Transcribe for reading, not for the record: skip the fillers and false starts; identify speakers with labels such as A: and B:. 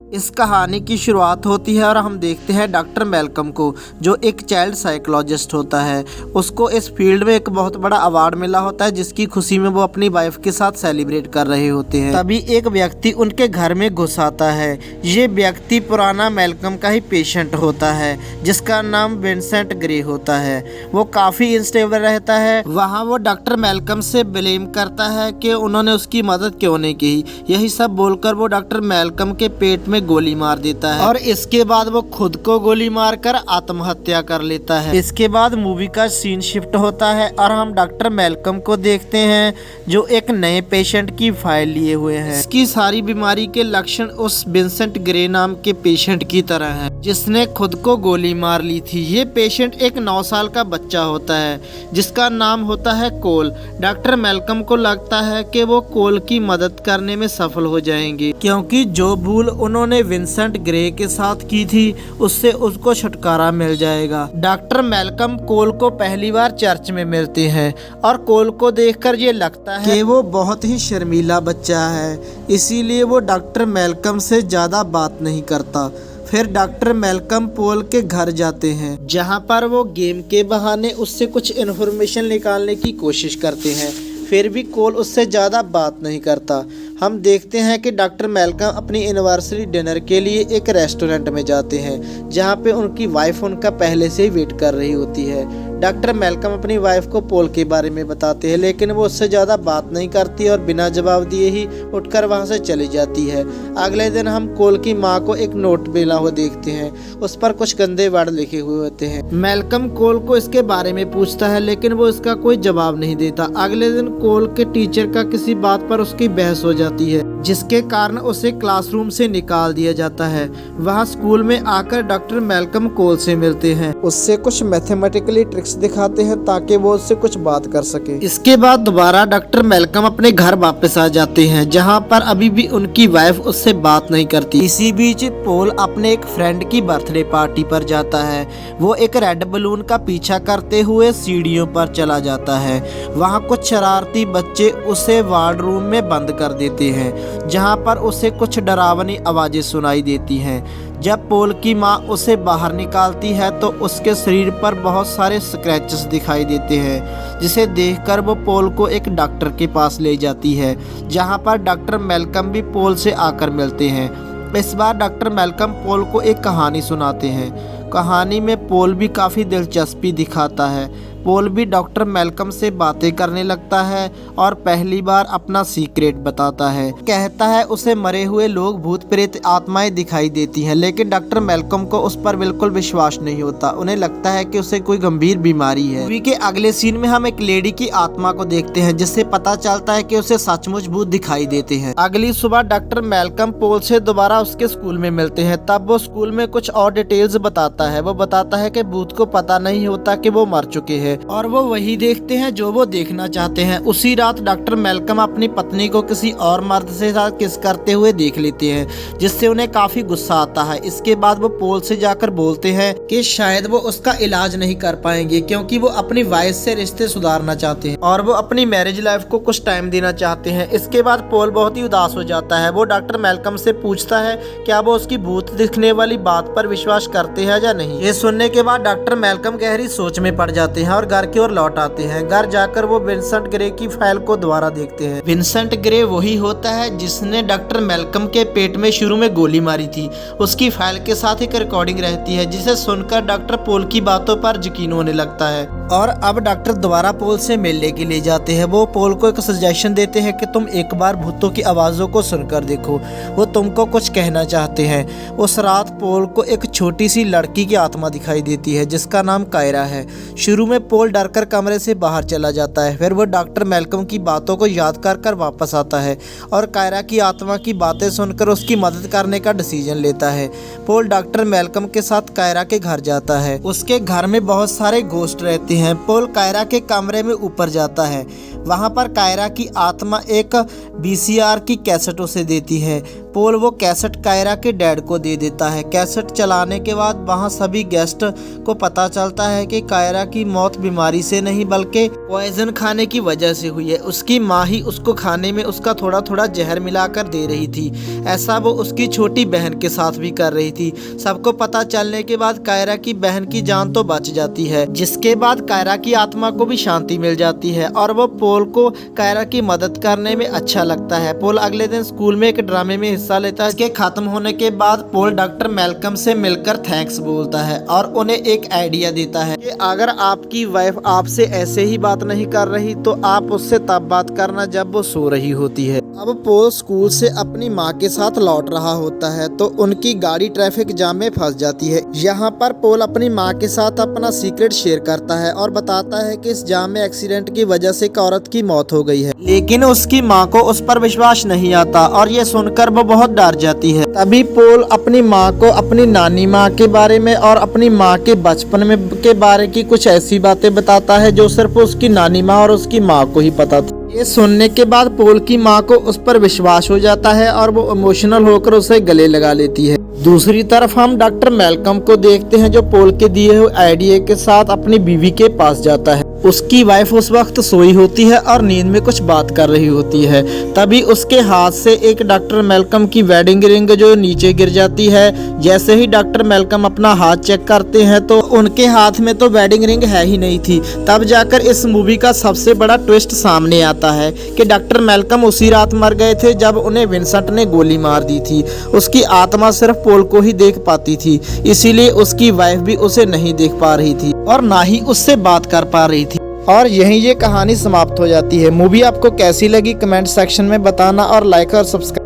A: इस कहानी की शुरुआत होती है और हम देखते हैं डॉक्टर मैल्कम को, जो एक चाइल्ड साइकोलॉजिस्ट होता है। उसको इस फील्ड में एक बहुत बड़ा अवार्ड मिला होता है, जिसकी खुशी में वो अपनी वाइफ के साथ सेलिब्रेट कर रहे होते हैं। तभी एक व्यक्ति उनके घर में घुस आता है। ये व्यक्ति पुराना मैल्कम का ही पेशेंट होता है, जिसका नाम विंसेंट ग्रे होता है। वो काफ़ी इंस्टेबल रहता है। वहाँ वो डॉक्टर मैल्कम से ब्लेम करता है कि उन्होंने उसकी मदद क्यों नहीं की। यही सब बोलकर वो डॉक्टर मैल्कम के पेट में गोली मार देता है और इसके बाद वो खुद को गोली मारकर आत्महत्या कर लेता है। इसके बाद मूवी का सीन शिफ्ट होता है और हम डॉक्टर मैल्कम को देखते हैं, जो एक नए पेशेंट की फाइल लिए हुए हैं। इसकी सारी बीमारी के लक्षण उस विंसेंट ग्रे नाम के पेशेंट की तरह है, जिसने खुद को गोली मार ली थी। ये पेशेंट एक 9 साल का बच्चा होता है, जिसका नाम होता है कोल। डॉक्टर मैल्कम को लगता है कि वो कोल की मदद करने में सफल हो जाएंगे, क्योंकि जो भूल उन्होंने विंसेंट ग्रे के साथ की थी, उससे उसको छुटकारा मिल जाएगा। डॉक्टर मैल्कम कोल को पहली बार चर्च में मिलते हैं और कोल को देखकर ये लगता है कि वो बहुत ही शर्मीला बच्चा है, इसीलिए वो डॉक्टर मैल्कम से ज़्यादा बात नहीं करता। फिर डॉक्टर मैल्कम पोल के घर जाते हैं, जहां पर वो गेम के बहाने उससे कुछ इन्फॉर्मेशन निकालने की कोशिश करते हैं। फिर भी कोल उससे ज़्यादा बात नहीं करता। हम देखते हैं कि डॉक्टर मैल्कम अपनी एनिवर्सरी डिनर के लिए एक रेस्टोरेंट में जाते हैं, जहां पे उनकी वाइफ उनका पहले से ही वेट कर रही होती है। डॉक्टर मैल्कम अपनी वाइफ को पोल के बारे में बताते हैं, लेकिन वो उससे ज़्यादा बात नहीं करती और बिना जवाब दिए ही उठकर वहां से चली जाती है। अगले दिन हम कोल की माँ को एक नोट मिला हुआ देखते हैं, उस पर कुछ गंदे वर्ड लिखे हुए होते हैं। मैल्कम कोल को इसके बारे में पूछता है, लेकिन वो इसका कोई जवाब नहीं देता। अगले दिन कोल के टीचर का किसी बात पर उसकी बहस हो जाती है, जिसके कारण उसे क्लासरूम से निकाल दिया जाता है। वहाँ स्कूल में आकर डॉक्टर मैल्कम कोल से मिलते हैं, उससे कुछ मैथमेटिकली ट्रिक्स दिखाते हैं ताकि वो उससे कुछ बात कर सके। इसके बाद दोबारा डॉक्टर मैल्कम अपने घर वापस आ जाते हैं, जहाँ पर अभी भी उनकी वाइफ उससे बात नहीं करती। इसी बीच पोल अपने एक फ्रेंड की बर्थडे पार्टी पर जाता है। वो एक रेड बलून का पीछा करते हुए सीढ़ियों पर चला जाता है। वहाँ कुछ शरारती बच्चे उसे वार्ड रूम में बंद कर देते हैं, जहाँ पर उसे कुछ डरावनी आवाजें सुनाई देती हैं। जब पोल की माँ उसे बाहर निकालती है तो उसके शरीर पर बहुत सारे स्क्रैचेस दिखाई देते हैं, जिसे देखकर वो पोल को एक डॉक्टर के पास ले जाती है, जहाँ पर डॉक्टर मैल्कम भी पोल से आकर मिलते हैं। इस बार डॉक्टर मैल्कम पोल को एक कहानी सुनाते हैं। कहानी में पोल भी काफ़ी दिलचस्पी दिखाता है। पोल भी डॉक्टर मैल्कम से बातें करने लगता है और पहली बार अपना सीक्रेट बताता है। कहता है उसे मरे हुए लोग, भूत प्रेत, आत्माएं दिखाई देती हैं, लेकिन डॉक्टर मैल्कम को उस पर बिल्कुल विश्वास नहीं होता। उन्हें लगता है कि उसे कोई गंभीर बीमारी है। मूवी के अगले सीन में हम एक लेडी की आत्मा को देखते हैं, जिससे पता चलता है कि उसे सचमुच भूत दिखाई देते हैं। अगली सुबह डॉक्टर मैल्कम पोल से दोबारा उसके स्कूल में मिलते हैं। तब वो स्कूल में कुछ और डिटेल्स बताता है। वो बताता है कि भूत को पता नहीं होता कि वो मर चुके हैं और वो वही देखते हैं जो वो देखना चाहते हैं। उसी रात डॉक्टर मैल्कम अपनी पत्नी को किसी और मर्द से साथ किस करते हुए देख लेते हैं, जिससे उन्हें काफी गुस्सा आता है। इसके बाद वो पोल से जाकर बोलते हैं कि शायद वो उसका इलाज नहीं कर पाएंगे, क्योंकि वो अपनी वाइफ से रिश्ते सुधारना चाहते हैं और वो अपनी मैरिज लाइफ को कुछ टाइम देना चाहते हैं। इसके बाद पोल बहुत ही उदास हो जाता है। वो डॉक्टर मैल्कम से पूछता है क्या वो उसकी भूत दिखने वाली बात पर विश्वास करते हैं या नहीं। ये सुनने के बाद डॉक्टर मैल्कम गहरी सोच में पड़ जाते हैं और घर की ओर लौट आते हैं। घर जाकर वो विंसेंट ग्रे की फाइल को दोबारा देखते हैं। विंसेंट ग्रे वही होता है जिसने डॉक्टर मैल्कम के पेट में शुरू में गोली मारी थी। उसकी फाइल के साथ एक रिकॉर्डिंग रहती है, जिसे सुनकर डॉक्टर पोल की बातों पर यकीन होने लगता है और अब डॉक्टर दोबारा पोल से मिलने के लिए जाते हैं। वो पोल को एक सजेशन देते हैं कि तुम एक बार भूतों की आवाज़ों को सुनकर देखो, वो तुमको कुछ कहना चाहते हैं। उस रात पोल को एक छोटी सी लड़की की आत्मा दिखाई देती है, जिसका नाम कायरा है। शुरू में पोल डरकर कमरे से बाहर चला जाता है। फिर वो डॉक्टर मैल्कम की बातों को याद कर वापस आता है और कायरा की आत्मा की बातें सुनकर उसकी मदद करने का डिसीजन लेता है। पोल डॉक्टर मैल्कम के साथ कायरा के घर जाता है। उसके घर में बहुत सारे घोस्ट रहते हैं। पोल कायरा के कमरे में ऊपर जाता है। वहाँ पर कायरा की आत्मा एक VCR की कैसेट उसे देती है। पोल वो कैसेट कायरा के डैड को दे देता है। कैसेट चलाने के बाद वहाँ सभी गेस्ट को पता चलता है कि कायरा की मौत बीमारी से नहीं बल्कि पॉइजन खाने की वजह से हुई है। उसकी माँ ही उसको खाने में उसका थोड़ा थोड़ा जहर मिलाकर दे रही थी। ऐसा वो उसकी छोटी बहन के साथ भी कर रही थी। सबको पता चलने के बाद कायरा की बहन की जान तो बच जाती है, जिसके बाद कायरा की आत्मा को भी शांति मिल जाती है और वो पोल को कायरा की मदद करने में अच्छा लगता है। पोल अगले दिन स्कूल में एक ड्रामे में हिस्सा लेता है। इसके खत्म होने के बाद पोल डॉक्टर मैल्कम से मिलकर थैंक्स बोलता है और उन्हें एक आइडिया देता है कि अगर आपकी वाइफ आपसे ऐसे ही बात नहीं कर रही तो आप उससे तब बात करना जब वो सो रही होती है। अब पोल स्कूल से अपनी माँ के साथ लौट रहा होता है तो उनकी गाड़ी ट्रैफिक जाम में फंस जाती है। यहाँ पर पोल अपनी माँ के साथ अपना सीक्रेट शेयर करता है और बताता है कि इस जाम में एक्सीडेंट की वजह से एक औरत की मौत हो गई है, लेकिन उसकी माँ को उस पर विश्वास नहीं आता और ये सुनकर वो बहुत डर जाती है। तभी पोल अपनी माँ को अपनी नानी माँ के बारे में और अपनी माँ के बचपन में के बारे की कुछ ऐसी बातें बताता है जो सिर्फ उसकी नानी माँ और उसकी माँ को ही पता थी। ये सुनने के बाद पोल की माँ को उस पर विश्वास हो जाता है और वो इमोशनल होकर उसे गले लगा लेती है। दूसरी तरफ हम डॉक्टर मैल्कम को देखते हैं जो पोल के दिए हुए आइडिया के साथ अपनी बीवी के पास जाता है। उसकी वाइफ उस वक्त सोई होती है और नींद में कुछ बात कर रही होती है। तभी उसके हाथ से एक डॉक्टर मैल्कम की वेडिंग रिंग जो नीचे गिर जाती है। जैसे ही डॉक्टर मैल्कम अपना हाथ चेक करते हैं तो उनके हाथ में तो वेडिंग रिंग है ही नहीं थी। तब जाकर इस मूवी का सबसे बड़ा ट्विस्ट सामने आता है कि डॉक्टर मैल्कम उसी रात मर गए थे जब उन्हें विंसेंट ने गोली मार दी थी। उसकी आत्मा सिर्फ पोल को ही देख पाती थी, इसीलिए उसकी वाइफ भी उसे नहीं देख पा रही थी और ना ही उससे बात कर पा रही थी। और यहीं ये कहानी समाप्त हो जाती है। मूवी आपको कैसी लगी कमेंट सेक्शन में बताना और लाइक और सब्सक्राइब